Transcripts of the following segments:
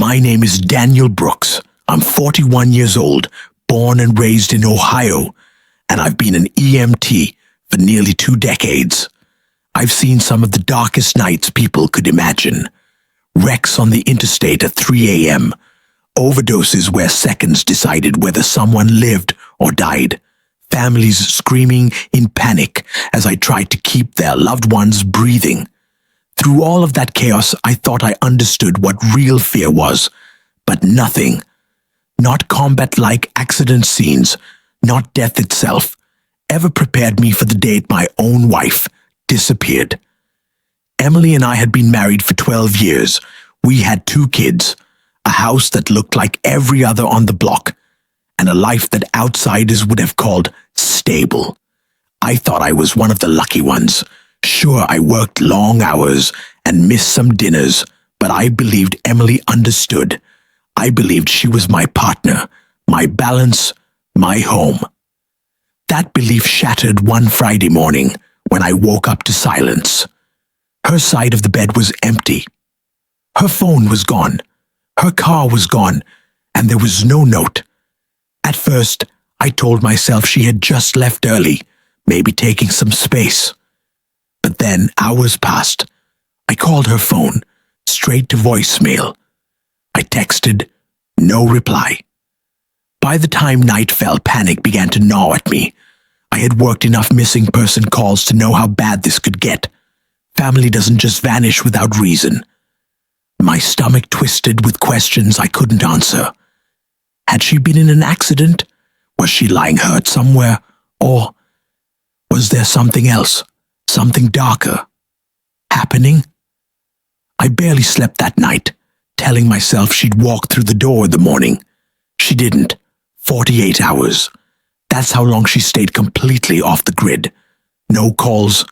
My name is Daniel Brooks. I'm 41 years old, born and raised in Ohio, and I've been an EMT for nearly 2 decades. I've seen some of the darkest nights people could imagine. Wrecks on the interstate at 3 a.m., overdoses where seconds decided whether someone lived or died, families screaming in panic as I tried to keep their loved ones breathing. Through all of that chaos, I thought I understood what real fear was, but nothing. Not combat-like accident scenes, not death itself, ever prepared me for the day my own wife disappeared. Emily and I had been married for 12 years. We had 2 kids, a house that looked like every other on the block, and a life that outsiders would have called stable. I thought I was one of the lucky ones. Sure, I worked long hours and missed some dinners, but I believed Emily understood. I believed she was my partner, my balance, my home. That belief shattered one Friday morning when I woke up to silence. Her side of the bed was empty. Her phone was gone. Her car was gone, and there was no note. At first, I told myself she had just left early, maybe taking some space. But then hours passed. I called her phone, straight to voicemail. I texted, no reply. By the time night fell, panic began to gnaw at me. I had worked enough missing person calls to know how bad this could get. Family doesn't just vanish without reason. My stomach twisted with questions I couldn't answer. Had she been in an accident? Was she lying hurt somewhere? Or was there something else, something darker, happening? I barely slept that night, telling myself she'd walk through the door in the morning. She didn't. 48 hours. That's how long she stayed completely off the grid. No calls,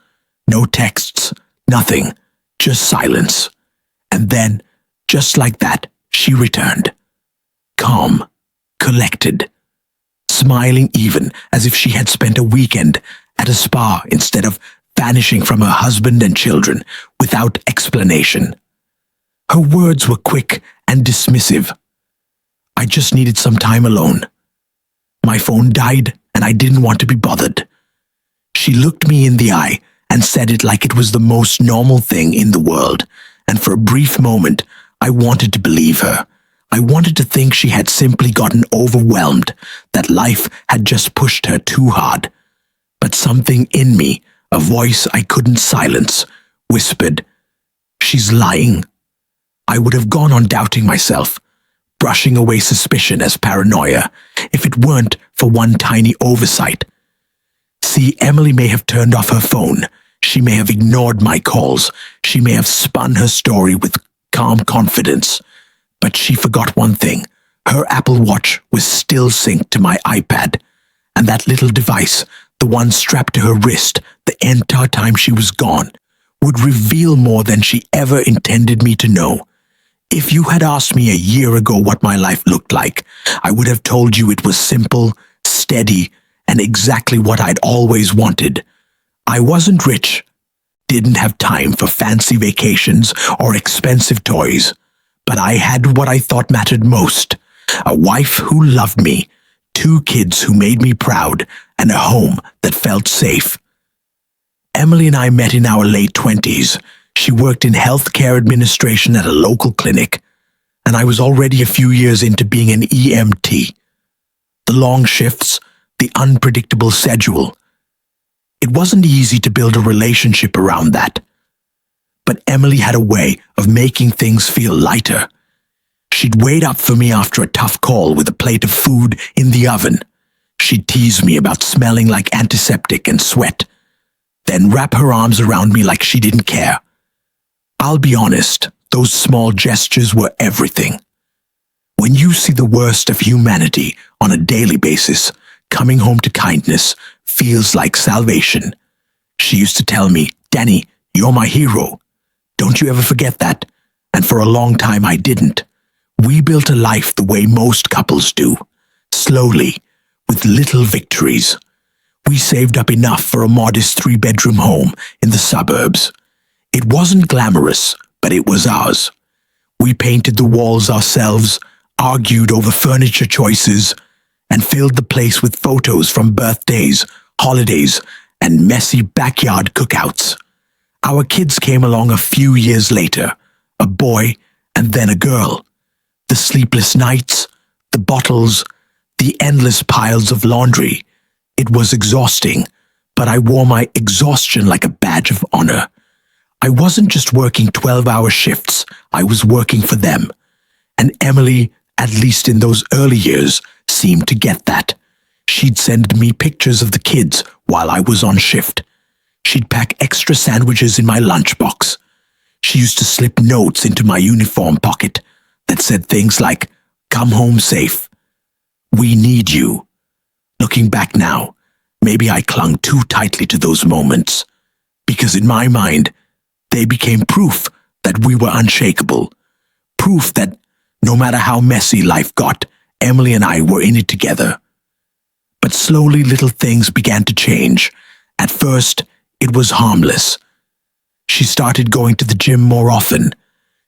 no texts, nothing, just silence. And then, just like that, she returned. Calm, collected, smiling even as if she had spent a weekend at a spa instead of vanishing from her husband and children without explanation. Her words were quick and dismissive. I just needed some time alone. My phone died and I didn't want to be bothered. She looked me in the eye and said it like it was the most normal thing in the world, and for a brief moment, I wanted to believe her. I wanted to think she had simply gotten overwhelmed, that life had just pushed her too hard. But something in me, a voice I couldn't silence, whispered, "She's lying." I would have gone on doubting myself, brushing away suspicion as paranoia, if it weren't for one tiny oversight. See, Emily may have turned off her phone. She may have ignored my calls. She may have spun her story with calm confidence. But she forgot one thing. Her Apple Watch was still synced to my iPad. And that little device, the one strapped to her wrist the entire time she was gone, would reveal more than she ever intended me to know. If you had asked me a year ago what my life looked like, I would have told you it was simple, steady, and exactly what I'd always wanted. I wasn't rich, didn't have time for fancy vacations or expensive toys, but I had what I thought mattered most: a wife who loved me, 2 kids who made me proud, and a home that felt safe. Emily and I met in our late 20s. She worked in healthcare administration at a local clinic, and I was already a few years into being an EMT. The long shifts, the unpredictable schedule. It wasn't easy to build a relationship around that. But Emily had a way of making things feel lighter. She'd wait up for me after a tough call with a plate of food in the oven. She'd tease me about smelling like antiseptic and sweat, then wrap her arms around me like she didn't care. I'll be honest, those small gestures were everything. When you see the worst of humanity on a daily basis, coming home to kindness feels like salvation. She used to tell me, "Danny, you're my hero. Don't you ever forget that." And for a long time I didn't. We built a life the way most couples do, slowly, with little victories. We saved up enough for a modest 3-bedroom home in the suburbs. It wasn't glamorous, but it was ours. We painted the walls ourselves, argued over furniture choices, and filled the place with photos from birthdays, holidays, and messy backyard cookouts. Our kids came along a few years later, a boy and then a girl. The sleepless nights, the bottles, the endless piles of laundry. It was exhausting, but I wore my exhaustion like a badge of honor. I wasn't just working 12-hour shifts, I was working for them. And Emily, at least in those early years, seemed to get that. She'd send me pictures of the kids while I was on shift. She'd pack extra sandwiches in my lunchbox. She used to slip notes into my uniform pocket that said things like, "Come home safe. We need you." Looking back now, maybe I clung too tightly to those moments, because in my mind, they became proof that we were unshakable. Proof that no matter how messy life got, Emily and I were in it together. But slowly little things began to change. At first, it was harmless. She started going to the gym more often.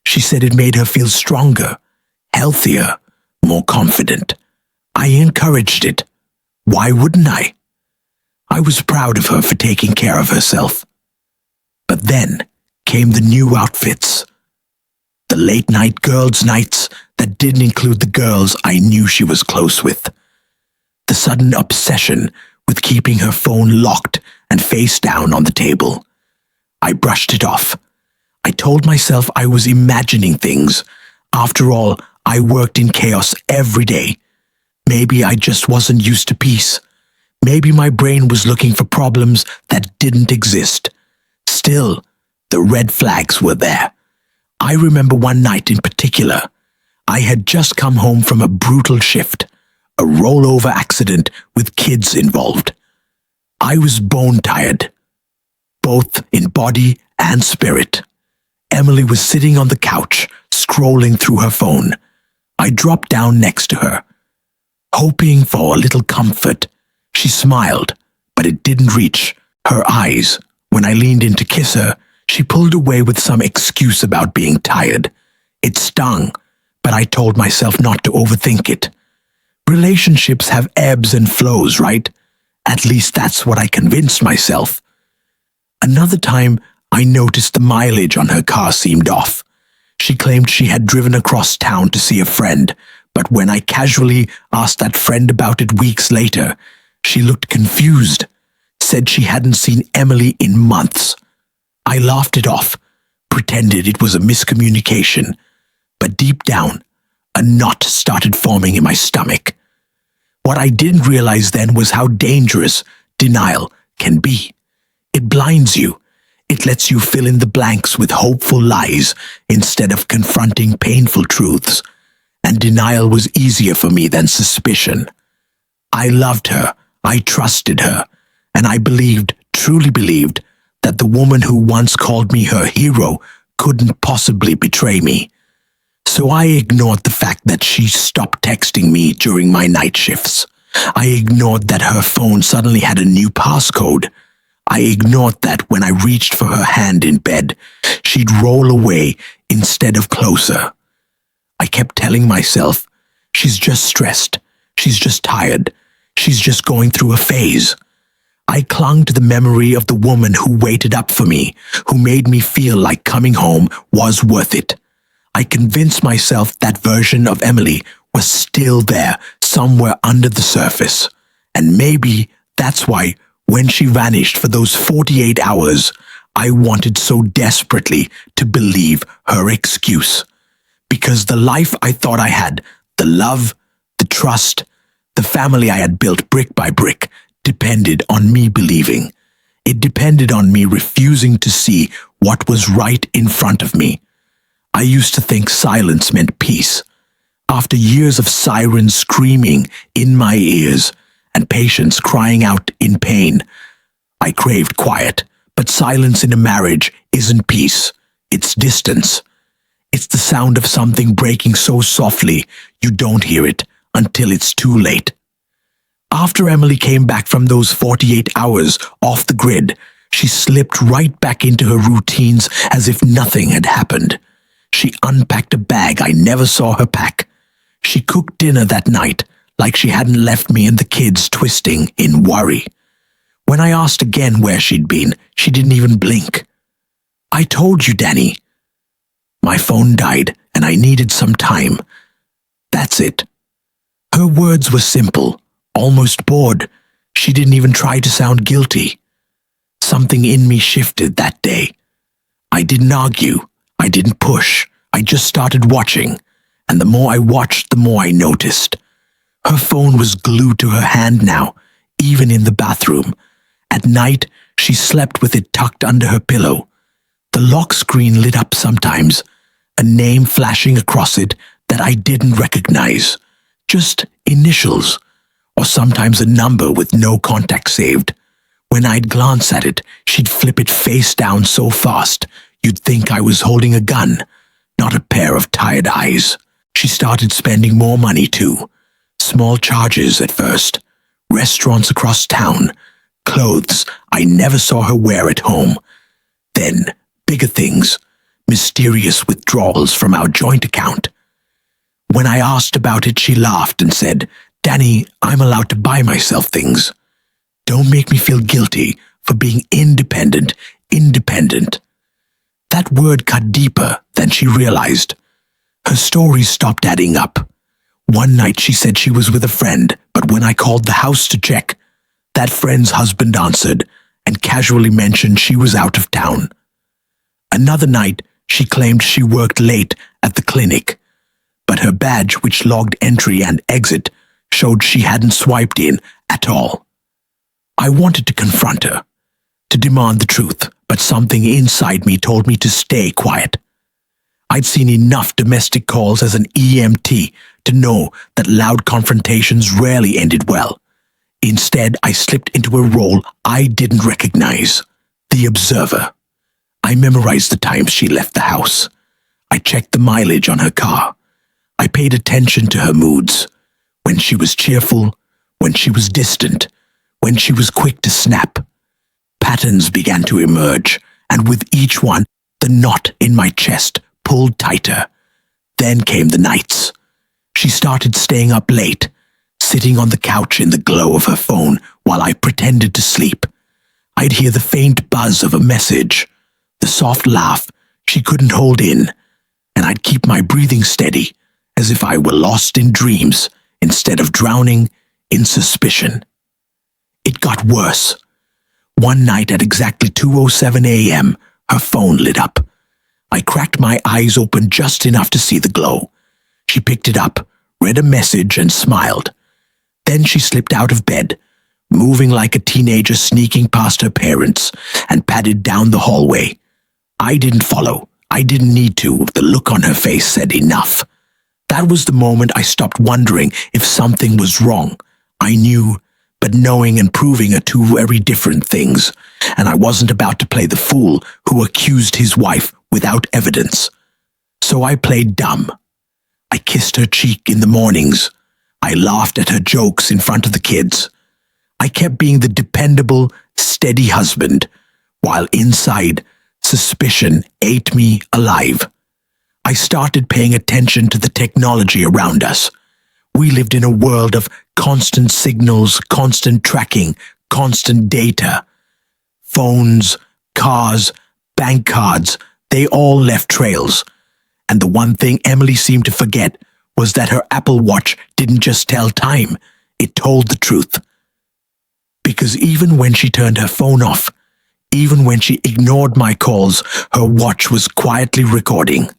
She said it made her feel stronger, healthier, more confident. I encouraged it. Why wouldn't I? I was proud of her for taking care of herself. But then came the new outfits. The late-night girls' nights that didn't include the girls I knew she was close with. The sudden obsession with keeping her phone locked and face down on the table. I brushed it off. I told myself I was imagining things. After all, I worked in chaos every day. Maybe I just wasn't used to peace. Maybe my brain was looking for problems that didn't exist. Still, the red flags were there. I remember one night in particular. I had just come home from a brutal shift, a rollover accident with kids involved. I was bone tired, both in body and spirit. Emily was sitting on the couch, scrolling through her phone. I dropped down next to her, hoping for a little comfort. She smiled, but it didn't reach her eyes. When I leaned in to kiss her, she pulled away with some excuse about being tired. It stung, but I told myself not to overthink it. Relationships have ebbs and flows, right? At least that's what I convinced myself. Another time, I noticed the mileage on her car seemed off. She claimed she had driven across town to see a friend, but when I casually asked that friend about it weeks later, she looked confused, said she hadn't seen Emily in months. I laughed it off, pretended it was a miscommunication, but deep down, a knot started forming in my stomach. What I didn't realize then was how dangerous denial can be. It blinds you. It lets you fill in the blanks with hopeful lies instead of confronting painful truths. And denial was easier for me than suspicion. I loved her, I trusted her, and I believed, truly believed, that the woman who once called me her hero couldn't possibly betray me. So I ignored the fact that she stopped texting me during my night shifts. I ignored that her phone suddenly had a new passcode. I ignored that when I reached for her hand in bed, she'd roll away instead of closer. I kept telling myself, she's just stressed, she's just tired, she's just going through a phase. I clung to the memory of the woman who waited up for me, who made me feel like coming home was worth it. I convinced myself that version of Emily was still there, somewhere under the surface. And maybe that's why, when she vanished for those 48 hours, I wanted so desperately to believe her excuse. Because the life I thought I had, the love, the trust, the family I had built brick by brick, depended on me believing. It depended on me refusing to see what was right in front of me. I used to think silence meant peace. After years of sirens screaming in my ears and patients crying out in pain, I craved quiet. But silence in a marriage isn't peace, it's distance. It's the sound of something breaking so softly you don't hear it until it's too late. After Emily came back from those 48 hours off the grid, she slipped right back into her routines as if nothing had happened. She unpacked a bag I never saw her pack. She cooked dinner that night like she hadn't left me and the kids twisting in worry. When I asked again where she'd been, she didn't even blink. I told you, Danny. My phone died and I needed some time. That's it. Her words were simple, almost bored. She didn't even try to sound guilty. Something in me shifted that day. I didn't argue. I didn't push. I just started watching. And the more I watched, the more I noticed. Her phone was glued to her hand now, even in the bathroom. At night, she slept with it tucked under her pillow. The lock screen lit up sometimes, a name flashing across it that I didn't recognize. Just initials, or sometimes a number with no contact saved. When I'd glance at it, she'd flip it face down so fast, you'd think I was holding a gun, not a pair of tired eyes. She started spending more money too. Small charges at first. Restaurants across town. Clothes I never saw her wear at home. Then, bigger things. Mysterious withdrawals from our joint account. When I asked about it, she laughed and said, "Danny, I'm allowed to buy myself things. Don't make me feel guilty for being independent. That word cut deeper than she realized. Her stories stopped adding up. One night she said she was with a friend, but when I called the house to check, that friend's husband answered and casually mentioned she was out of town. Another night, she claimed she worked late at the clinic, but her badge, which logged entry and exit, showed she hadn't swiped in at all. I wanted to confront her, to demand the truth, but something inside me told me to stay quiet. I'd seen enough domestic calls as an EMT to know that loud confrontations rarely ended well. Instead, I slipped into a role I didn't recognize, the observer. I memorized the times she left the house. I checked the mileage on her car. I paid attention to her moods. When she was cheerful, when she was distant, when she was quick to snap. Patterns began to emerge, and with each one, the knot in my chest pulled tighter. Then came the nights. She started staying up late, sitting on the couch in the glow of her phone while I pretended to sleep. I'd hear the faint buzz of a message, the soft laugh she couldn't hold in, and I'd keep my breathing steady, as if I were lost in dreams instead of drowning in suspicion. It got worse. One night at exactly 2:07 a.m., her phone lit up. I cracked my eyes open just enough to see the glow. She picked it up, read a message, and smiled. Then she slipped out of bed, moving like a teenager sneaking past her parents, and padded down the hallway. I didn't follow. I didn't need to. The look on her face said enough. That was the moment I stopped wondering if something was wrong. I knew, but knowing and proving are two very different things, and I wasn't about to play the fool who accused his wife without evidence. So I played dumb. I kissed her cheek in the mornings. I laughed at her jokes in front of the kids. I kept being the dependable, steady husband, while inside, suspicion ate me alive. I started paying attention to the technology around us. We lived in a world of constant signals, constant tracking, constant data. Phones, cars, bank cards, they all left trails. And the one thing Emily seemed to forget was that her Apple Watch didn't just tell time, it told the truth. Because even when she turned her phone off, even when she ignored my calls, her watch was quietly recording.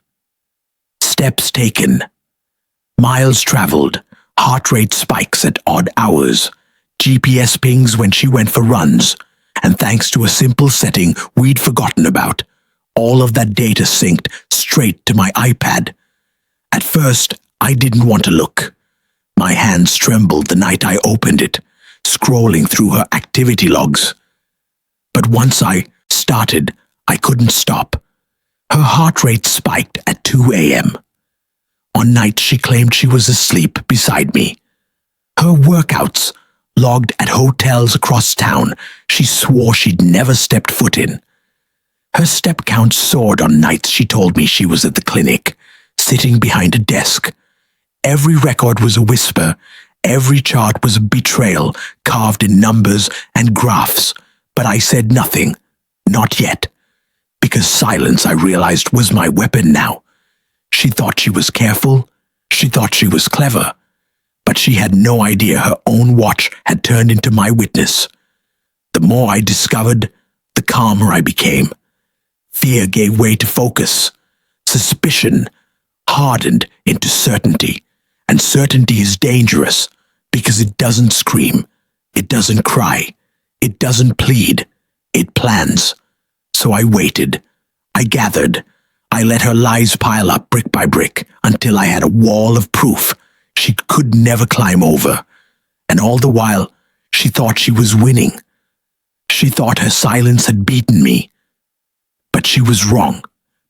Steps taken, miles traveled, heart rate spikes at odd hours, GPS pings when she went for runs, and thanks to a simple setting we'd forgotten about, all of that data synced straight to my iPad. At first, I didn't want to look. My hands trembled the night I opened it, scrolling through her activity logs. But once I started, I couldn't stop. Her heart rate spiked at 2 a.m. On nights she claimed she was asleep beside me. Her workouts, logged at hotels across town, she swore she'd never stepped foot in. Her step count soared on nights she told me she was at the clinic, sitting behind a desk. Every record was a whisper. Every chart was a betrayal carved in numbers and graphs. But I said nothing. Not yet. Because silence, I realized, was my weapon now. She thought she was careful. She thought she was clever. But she had no idea her own watch had turned into my witness. The more I discovered, the calmer I became. Fear gave way to focus. Suspicion hardened into certainty. And certainty is dangerous because it doesn't scream. It doesn't cry. It doesn't plead. It plans. So I waited. I gathered. I let her lies pile up brick by brick until I had a wall of proof she could never climb over. And all the while, she thought she was winning. She thought her silence had beaten me. But she was wrong,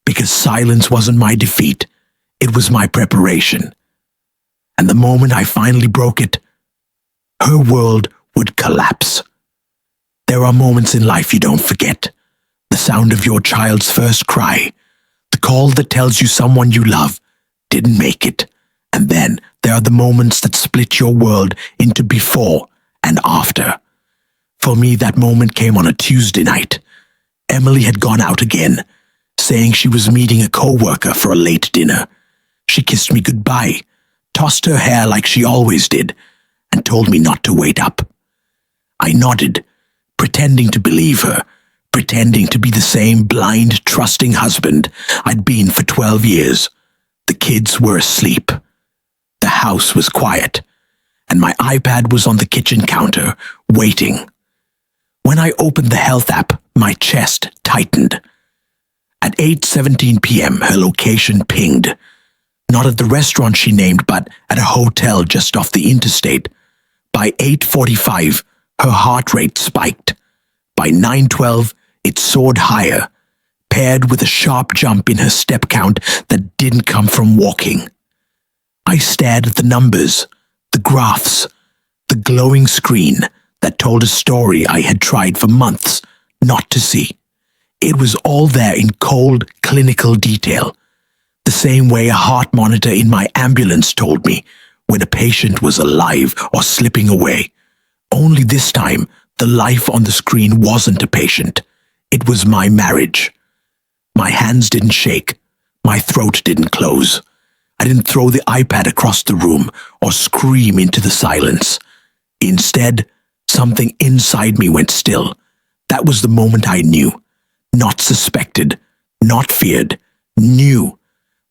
because silence wasn't my defeat. It was my preparation. And the moment I finally broke it, her world would collapse. There are moments in life you don't forget. The sound of your child's first cry, the call that tells you someone you love didn't make it. And then there are the moments that split your world into before and after. For me, that moment came on a Tuesday night. Emily had gone out again, saying she was meeting a co-worker for a late dinner. She kissed me goodbye, tossed her hair like she always did, and told me not to wait up. I nodded, pretending to believe her, pretending to be the same blind, trusting husband I'd been for 12 years. The kids were asleep. The house was quiet, and my iPad was on the kitchen counter, waiting. When I opened the health app, my chest tightened. At 8:17 p.m., her location pinged. Not at the restaurant she named, but at a hotel just off the interstate. By 8:45, her heart rate spiked. By 9:12, it soared higher, paired with a sharp jump in her step count that didn't come from walking. I stared at the numbers, the graphs, the glowing screen that told a story I had tried for months not to see. It was all there in cold, clinical detail, the same way a heart monitor in my ambulance told me when a patient was alive or slipping away. Only this time, the life on the screen wasn't a patient. It was my marriage. My hands didn't shake. My throat didn't close. I didn't throw the iPad across the room or scream into the silence. Instead, something inside me went still. That was the moment I knew. Not suspected, not feared, knew.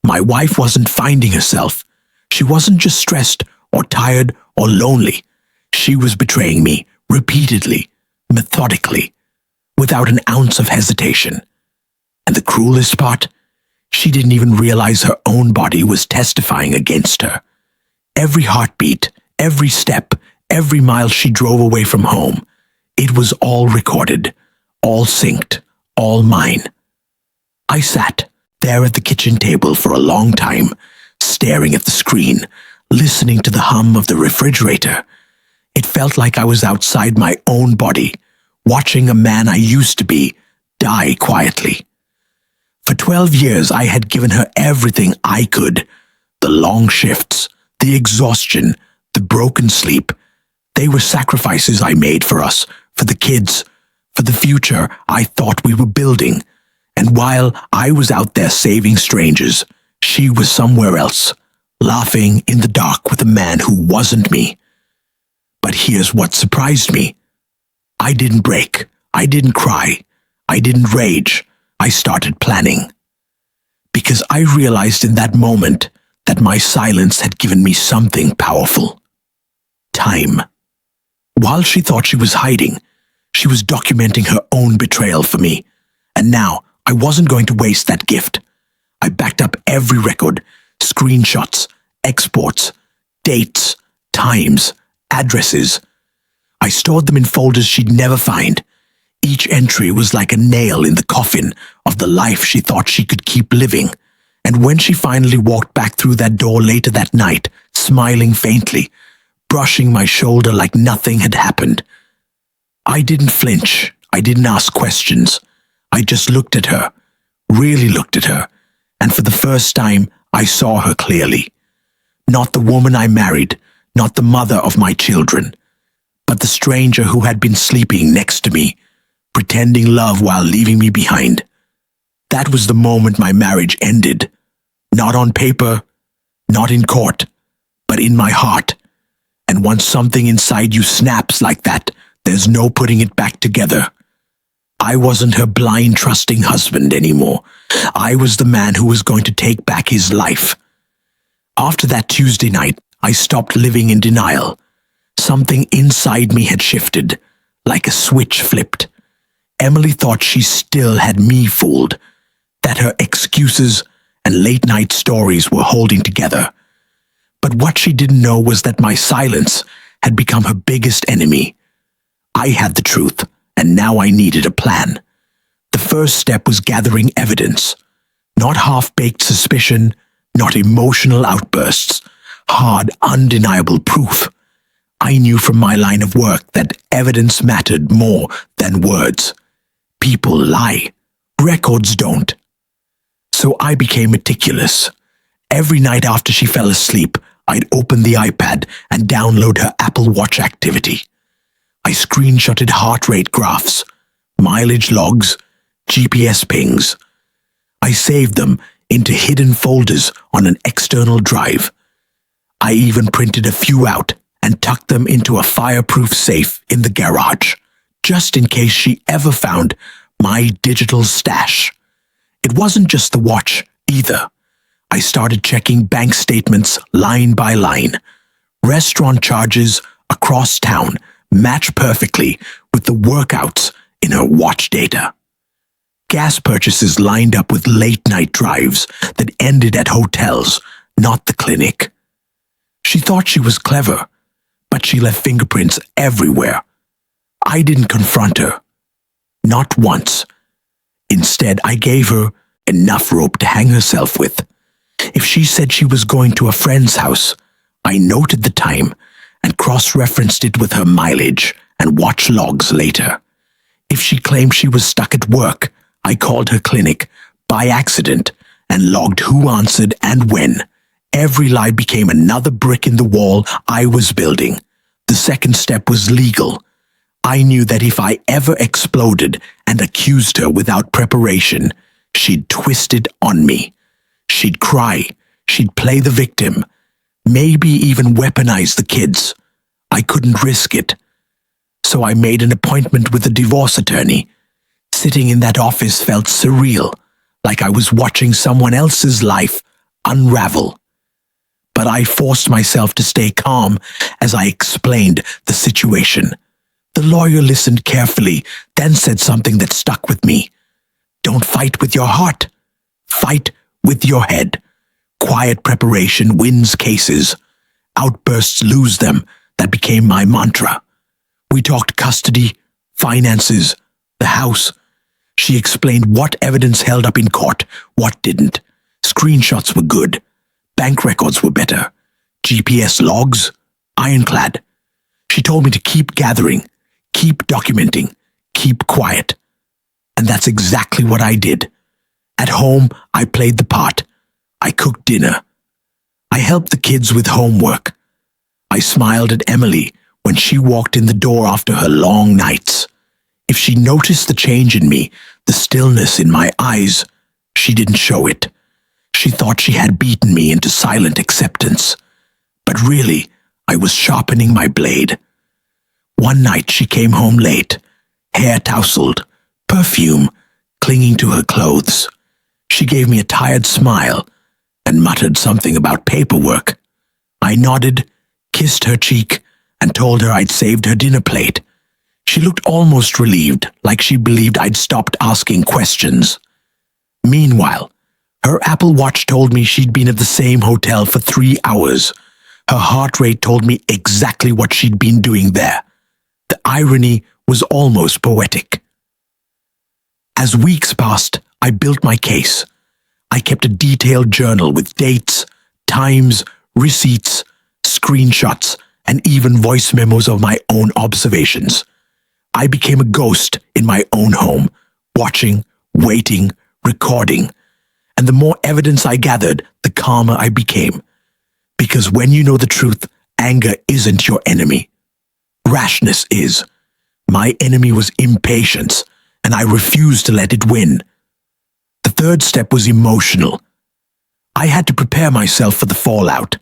My wife wasn't finding herself. She wasn't just stressed or tired or lonely. She was betraying me repeatedly, methodically, without an ounce of hesitation. And the cruelest part, she didn't even realize her own body was testifying against her. Every heartbeat, every step, every mile she drove away from home, it was all recorded, all synced, all mine. I sat there at the kitchen table for a long time, staring at the screen, listening to the hum of the refrigerator. It felt like I was outside my own body, watching a man I used to be die quietly. For 12 years, I had given her everything I could. The long shifts, the exhaustion, the broken sleep. They were sacrifices I made for us, for the kids, for the future I thought we were building. And while I was out there saving strangers, she was somewhere else, laughing in the dark with a man who wasn't me. But here's what surprised me. I didn't break. I didn't cry. I didn't rage. I started planning. Because I realized in that moment that my silence had given me something powerful. Time. While she thought she was hiding, she was documenting her own betrayal for me. And now I wasn't going to waste that gift. I backed up every record, screenshots, exports, dates, times, addresses. I stored them in folders she'd never find. Each entry was like a nail in the coffin of the life she thought she could keep living. And when she finally walked back through that door later that night, smiling faintly, brushing my shoulder like nothing had happened, I didn't flinch. I didn't ask questions. I just looked at her, really looked at her, and for the first time, I saw her clearly. Not the woman I married, not the mother of my children, but the stranger who had been sleeping next to me, pretending love while leaving me behind. That was the moment my marriage ended. Not on paper, not in court, but in my heart. And once something inside you snaps like that, there's no putting it back together. I wasn't her blind, trusting husband anymore. I was the man who was going to take back his life. After that Tuesday night, I stopped living in denial. Something inside me had shifted, like a switch flipped. Emily thought she still had me fooled, that her excuses and late-night stories were holding together. But what she didn't know was that my silence had become her biggest enemy. I had the truth, and now I needed a plan. The first step was gathering evidence. Not half-baked suspicion, not emotional outbursts. Hard, undeniable proof. I knew from my line of work that evidence mattered more than words. People lie. Records don't. So I became meticulous. Every night after she fell asleep, I'd open the iPad and download her Apple Watch activity. I screenshotted heart rate graphs, mileage logs, GPS pings. I saved them into hidden folders on an external drive. I even printed a few out and tucked them into a fireproof safe in the garage, just in case she ever found my digital stash. It wasn't just the watch, either. I started checking bank statements line by line. Restaurant charges across town match perfectly with the workouts in her watch data. Gas purchases lined up with late-night drives that ended at hotels, not the clinic. She thought she was clever, but she left fingerprints everywhere. I didn't confront her. Not once. Instead, I gave her enough rope to hang herself with. If she said she was going to a friend's house, I noted the time and cross-referenced it with her mileage and watch logs later. If she claimed she was stuck at work, I called her clinic by accident and logged who answered and when. Every lie became another brick in the wall I was building. The second step was legal. I knew that if I ever exploded and accused her without preparation, she'd twist it on me. She'd cry, she'd play the victim, maybe even weaponize the kids. I couldn't risk it. So I made an appointment with a divorce attorney. Sitting in that office felt surreal, like I was watching someone else's life unravel. But I forced myself to stay calm as I explained the situation. The lawyer listened carefully, then said something that stuck with me. Don't fight with your heart. Fight with your head. Quiet preparation wins cases. Outbursts lose them. That became my mantra. We talked custody, finances, the house. She explained what evidence held up in court, what didn't. Screenshots were good. Bank records were better. GPS logs, ironclad. She told me to keep gathering, keep documenting, keep quiet. And that's exactly what I did. At home, I played the part. I cooked dinner. I helped the kids with homework. I smiled at Emily when she walked in the door after her long nights. If she noticed the change in me, the stillness in my eyes, she didn't show it. She thought she had beaten me into silent acceptance. But really, I was sharpening my blade. One night she came home late, hair tousled, perfume clinging to her clothes. She gave me a tired smile and muttered something about paperwork. I nodded, kissed her cheek, and told her I'd saved her dinner plate. She looked almost relieved, like she believed I'd stopped asking questions. Meanwhile, her Apple Watch told me she'd been at the same hotel for 3 hours. Her heart rate told me exactly what she'd been doing there. The irony was almost poetic. As weeks passed, I built my case. I kept a detailed journal with dates, times, receipts, screenshots, and even voice memos of my own observations. I became a ghost in my own home, watching, waiting, recording. And the more evidence I gathered, the calmer I became. Because when you know the truth, anger isn't your enemy. Rashness is. My enemy was impatience, and I refused to let it win. The third step was emotional. I had to prepare myself for the fallout.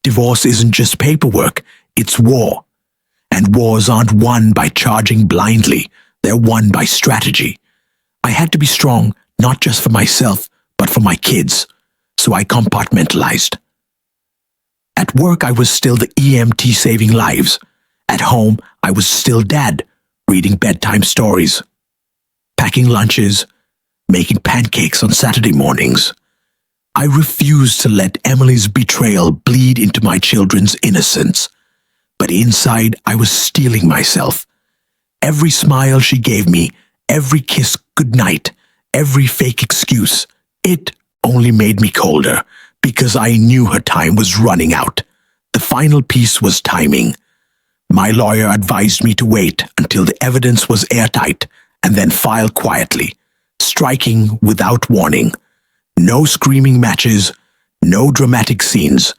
Divorce isn't just paperwork, it's war. And wars aren't won by charging blindly, they're won by strategy. I had to be strong, not just for myself, but for my kids. So I compartmentalized. At work, I was still the EMT saving lives. At home, I was still dad, reading bedtime stories, packing lunches, making pancakes on Saturday mornings. I refused to let Emily's betrayal bleed into my children's innocence. But inside, I was steeling myself. Every smile she gave me, every kiss goodnight, every fake excuse, it only made me colder, because I knew her time was running out. The final piece was timing. My lawyer advised me to wait until the evidence was airtight and then file quietly, striking without warning. No screaming matches, no dramatic scenes,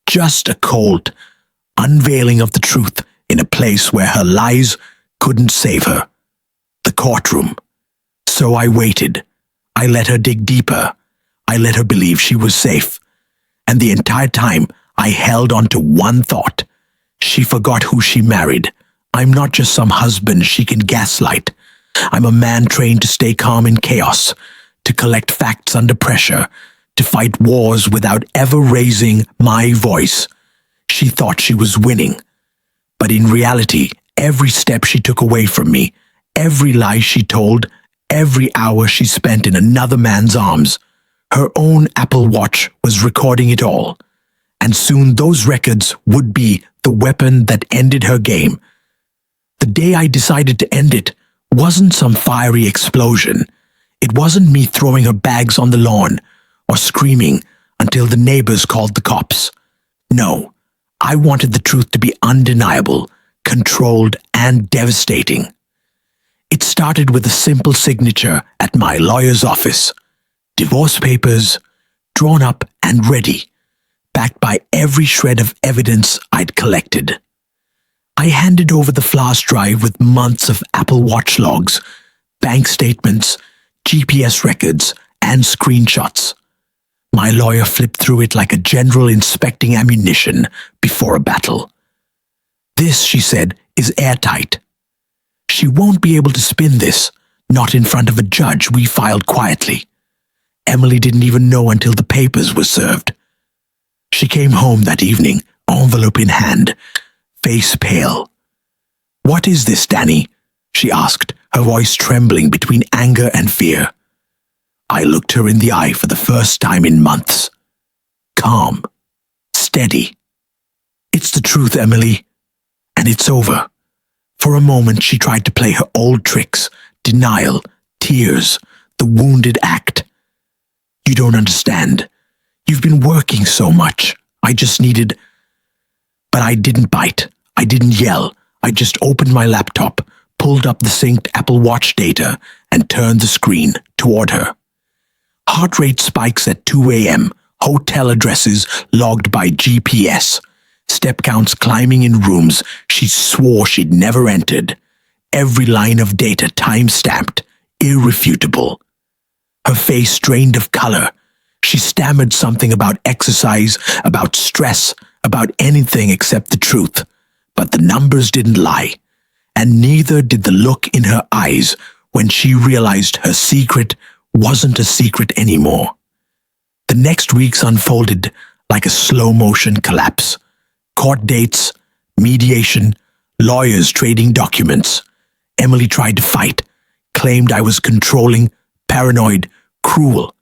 just a cold unveiling of the truth in a place where her lies couldn't save her. The courtroom. So I waited. I let her dig deeper. I let her believe she was safe. And the entire time, I held on to one thought. She forgot who she married. I'm not just some husband she can gaslight. I'm a man trained to stay calm in chaos, to collect facts under pressure, to fight wars without ever raising my voice. She thought she was winning. But in reality, every step she took away from me, every lie she told, every hour she spent in another man's arms, her own Apple Watch was recording it all. And soon those records would be the weapon that ended her game. The day I decided to end it wasn't some fiery explosion. It wasn't me throwing her bags on the lawn or screaming until the neighbors called the cops. No, I wanted the truth to be undeniable, controlled, and devastating. It started with a simple signature at my lawyer's office. Divorce papers, drawn up and ready, backed by every shred of evidence I'd collected. I handed over the flash drive with months of Apple Watch logs, bank statements, GPS records, and screenshots. My lawyer flipped through it like a general inspecting ammunition before a battle. This, she said, is airtight. She won't be able to spin this, not in front of a judge. We filed quietly. Emily didn't even know until the papers were served. She came home that evening, envelope in hand, face pale. "What is this, Danny?" she asked, her voice trembling between anger and fear. I looked her in the eye for the first time in months. Calm, steady. "It's the truth, Emily, and it's over." For a moment she tried to play her old tricks, denial, tears, the wounded act. "You don't understand. You've been working so much. I just needed..." But I didn't bite. I didn't yell. I just opened my laptop, pulled up the synced Apple Watch data, and turned the screen toward her. Heart rate spikes at 2 a.m., hotel addresses logged by GPS, step counts climbing in rooms she swore she'd never entered, every line of data time-stamped, irrefutable. Her face drained of color. She stammered something about exercise, about stress, about anything except the truth. But the numbers didn't lie, and neither did the look in her eyes when she realized her secret wasn't a secret anymore. The next weeks unfolded like a slow-motion collapse. Court dates, mediation, lawyers trading documents. Emily tried to fight, claimed I was controlling, paranoid, cruel.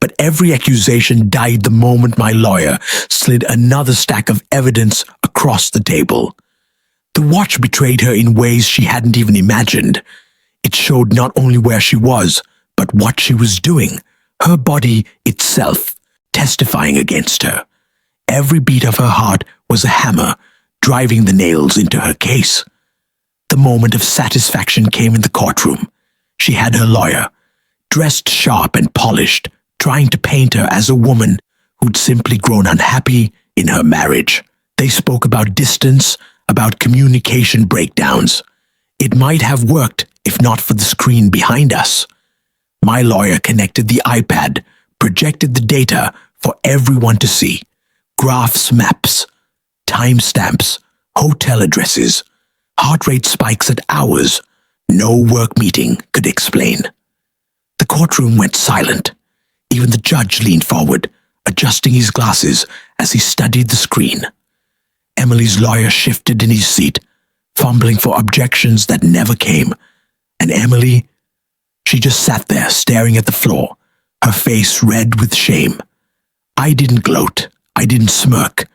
But every accusation died the moment my lawyer slid another stack of evidence across the table. The watch betrayed her in ways she hadn't even imagined. It showed not only where she was, but what she was doing, her body itself, testifying against her. Every beat of her heart was a hammer, driving the nails into her case. The moment of satisfaction came in the courtroom. She had her lawyer, dressed sharp and polished, trying to paint her as a woman who'd simply grown unhappy in her marriage. They spoke about distance, about communication breakdowns. It might have worked if not for the screen behind us. My lawyer connected the iPad, projected the data for everyone to see. Graphs, maps, timestamps, hotel addresses, heart rate spikes at hours. No work meeting could explain. The courtroom went silent. Even the judge leaned forward, adjusting his glasses as he studied the screen. Emily's lawyer shifted in his seat, fumbling for objections that never came. And Emily, she just sat there staring at the floor, her face red with shame. I didn't gloat. I didn't smirk.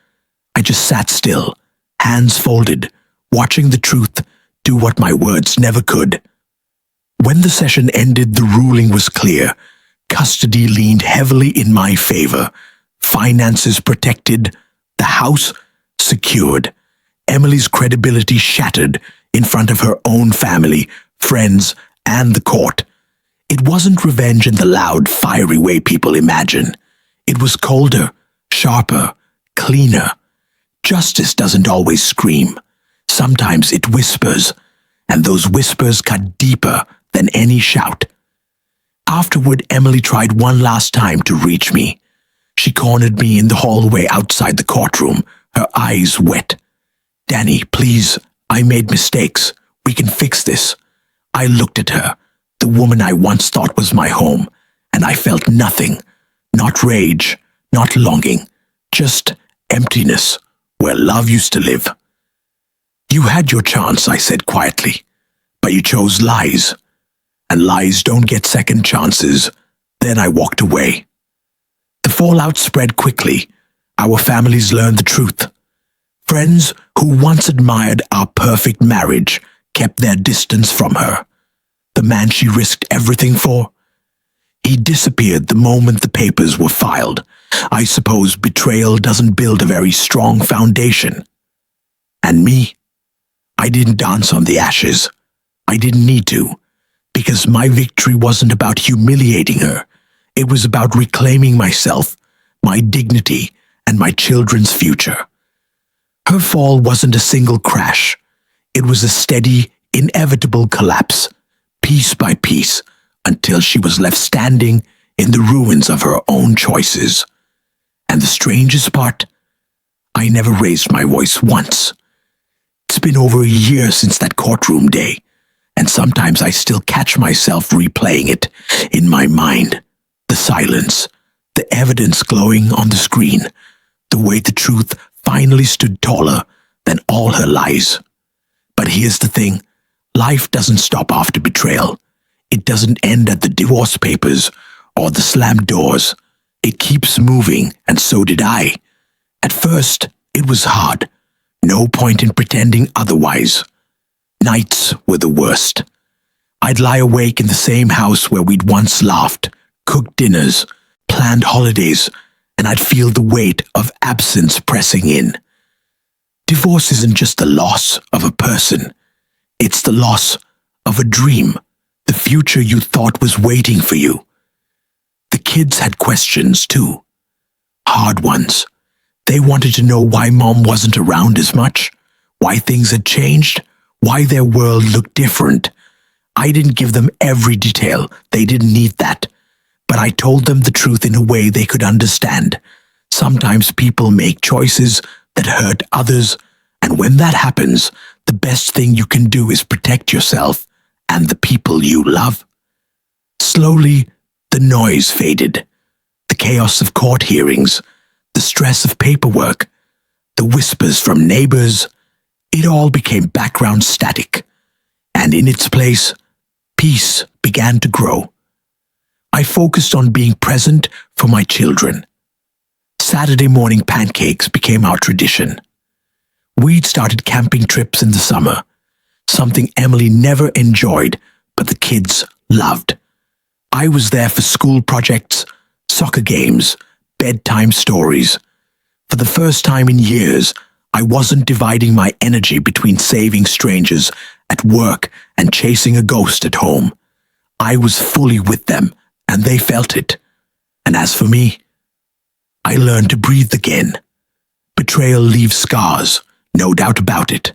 I just sat still, hands folded, watching the truth do what my words never could. When the session ended, the ruling was clear. Custody leaned heavily in my favor. Finances protected. The house secured. Emily's credibility shattered in front of her own family, friends, and the court. It wasn't revenge in the loud, fiery way people imagine. It was colder, sharper, cleaner. Justice doesn't always scream. Sometimes it whispers, and those whispers cut deeper than any shout. Afterward, Emily tried one last time to reach me. She cornered me in the hallway outside the courtroom, her eyes wet. "Danny, please, I made mistakes. We can fix this." I looked at her, the woman I once thought was my home, and I felt nothing. Not rage, not longing, just emptiness, where love used to live. "You had your chance," I said quietly, "but you chose lies. And lies don't get second chances." Then I walked away. The fallout spread quickly. Our families learned the truth. Friends who once admired our perfect marriage kept their distance from her. The man she risked everything for, he disappeared the moment the papers were filed. I suppose betrayal doesn't build a very strong foundation. And me? I didn't dance on the ashes. I didn't need to, because my victory wasn't about humiliating her. It was about reclaiming myself, my dignity, and my children's future. Her fall wasn't a single crash. It was a steady, inevitable collapse, piece by piece, until she was left standing in the ruins of her own choices. And the strangest part, I never raised my voice once. It's been over a year since that courtroom day, and sometimes I still catch myself replaying it in my mind. The silence, the evidence glowing on the screen, the way the truth finally stood taller than all her lies. But here's the thing, life doesn't stop after betrayal. It doesn't end at the divorce papers or the slammed doors. It keeps moving, and so did I. At first, it was hard. No point in pretending otherwise. Nights were the worst. I'd lie awake in the same house where we'd once laughed, cooked dinners, planned holidays, and I'd feel the weight of absence pressing in. Divorce isn't just the loss of a person. It's the loss of a dream, the future you thought was waiting for you. The kids had questions too. Hard ones. They wanted to know why Mom wasn't around as much, why things had changed, why their world looked different. I didn't give them every detail. They didn't need that. But I told them the truth in a way they could understand. Sometimes people make choices that hurt others, and when that happens, the best thing you can do is protect yourself and the people you love. Slowly, the noise faded. The chaos of court hearings, the stress of paperwork, the whispers from neighbors, it all became background static. And in its place, peace began to grow. I focused on being present for my children. Saturday morning pancakes became our tradition. We'd started camping trips in the summer, something Emily never enjoyed, but the kids loved. I was there for school projects, soccer games, bedtime stories. For the first time in years, I wasn't dividing my energy between saving strangers at work and chasing a ghost at home. I was fully with them and they felt it. And as for me, I learned to breathe again. Betrayal leaves scars, no doubt about it.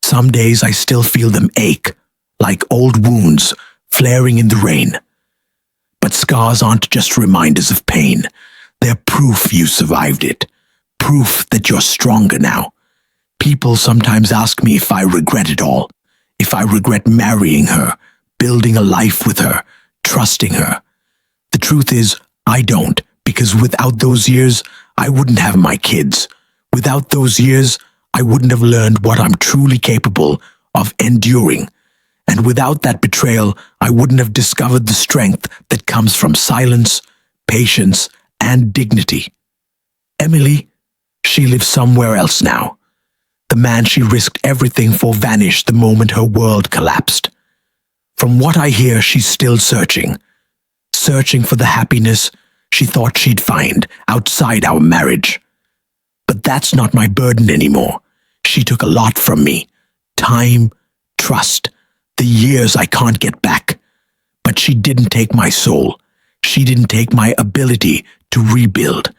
Some days I still feel them ache, like old wounds flaring in the rain. But scars aren't just reminders of pain. They're proof you survived it. Proof that you're stronger now. People sometimes ask me if I regret it all. If I regret marrying her, building a life with her, trusting her. The truth is, I don't, because without those years, I wouldn't have my kids. Without those years, I wouldn't have learned what I'm truly capable of enduring. And without that betrayal, I wouldn't have discovered the strength that comes from silence, patience, and dignity. Emily, she lives somewhere else now. The man she risked everything for vanished the moment her world collapsed. From what I hear, she's still searching for the happiness she thought she'd find outside our marriage. But that's not my burden anymore. She took a lot from me. Time, trust, the years I can't get back. But she didn't take my soul. She didn't take my ability to rebuild.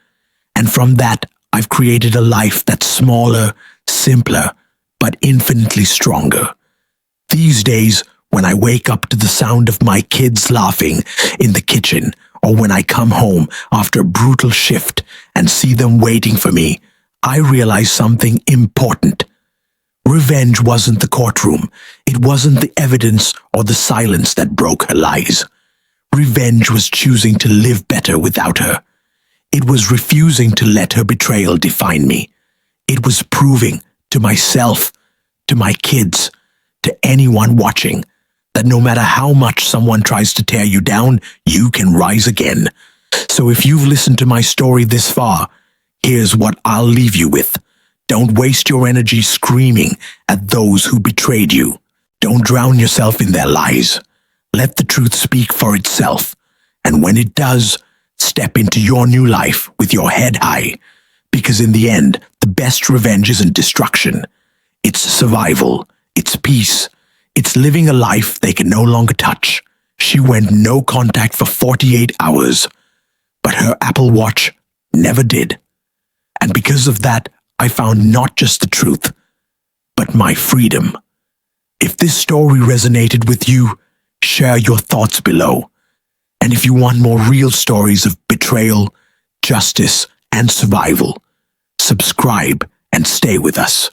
And from that, I've created a life that's smaller, simpler, but infinitely stronger. These days, when I wake up to the sound of my kids laughing in the kitchen, or when I come home after a brutal shift and see them waiting for me, I realize something important. Revenge wasn't the courtroom. It wasn't the evidence or the silence that broke her lies. Revenge was choosing to live better without her. It was refusing to let her betrayal define me. It was proving to myself, to my kids, to anyone watching, that no matter how much someone tries to tear you down, you can rise again. So if you've listened to my story this far, here's what I'll leave you with. Don't waste your energy screaming at those who betrayed you. Don't drown yourself in their lies. Let the truth speak for itself. And when it does, step into your new life with your head high. Because in the end, the best revenge isn't destruction. It's survival. It's peace. It's living a life they can no longer touch. She went no contact for 48 hours, but her Apple Watch never did. And because of that, I found not just the truth, but my freedom. If this story resonated with you, share your thoughts below. And if you want more real stories of betrayal, justice, and survival, subscribe and stay with us.